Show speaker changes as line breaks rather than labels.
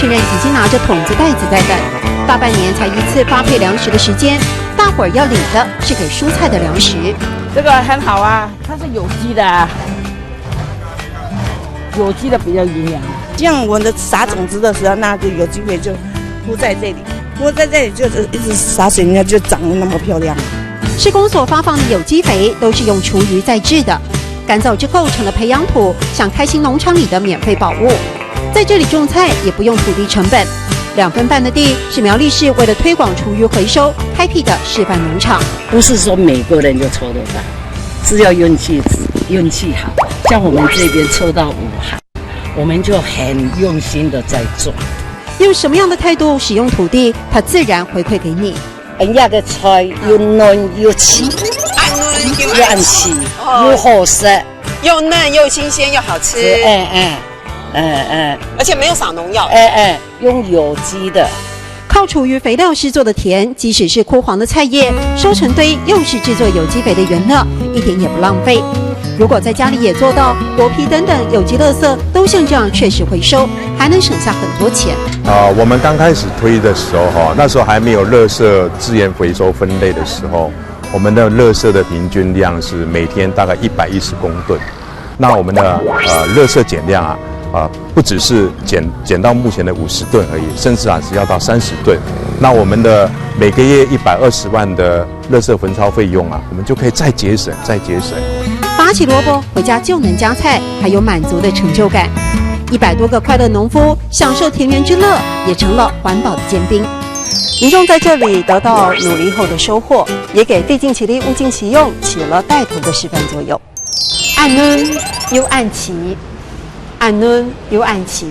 群人已经拿着桶子袋子在等，大半年才一次发配粮食的时间，大伙儿要领的是给蔬菜的粮食。
这个很好啊，它是有机的啊，有机的比较营养。
像我们的撒种子的时候，那个有机肥就铺在这里，铺在这里就是一直洒水，人家就长得那么漂亮。
市公所发放的有机肥都是用厨余再制的，干燥之后成了培养土，像开心农场里的免费宝物。在这里种菜也不用土地成本，2分半的地是苗栗市为了推广厨余回收开辟的示范农场。
不是说每个人就抽得到，是要运气好。像我们这边抽到5行，我们就很用心的在做。
用什么样的态度使用土地，它自然回馈给你。
人家的菜又嫩又齐，又安齐，又好食，
又嫩又新鲜又好吃。而且没有撒农药。
用有机的。
靠厨余肥料施作的田，即使是枯黄的菜叶，收成堆又是制作有机肥的原料，一点也不浪费。如果在家里也做到果皮等等有机垃圾都像这样确实回收，还能省下很多钱。
我们刚开始推的时候那时候还没有垃圾资源回收分类的时候，我们的垃圾的平均量是每天大概110公吨。那我们的垃圾减量不只是减到目前的50吨而已，甚至是要到30吨。那我们的每个月120万的垃圾焚烧费用我们就可以再节省。
拔起萝卜回家就能夹菜，还有满足的成就感。100多个快乐农夫享受田园之乐，也成了环保的尖兵。民众在这里得到努力后的收获，也给地尽其力物尽其用起了带头的示范作用。按嫩又按齐，按嫩又按齐。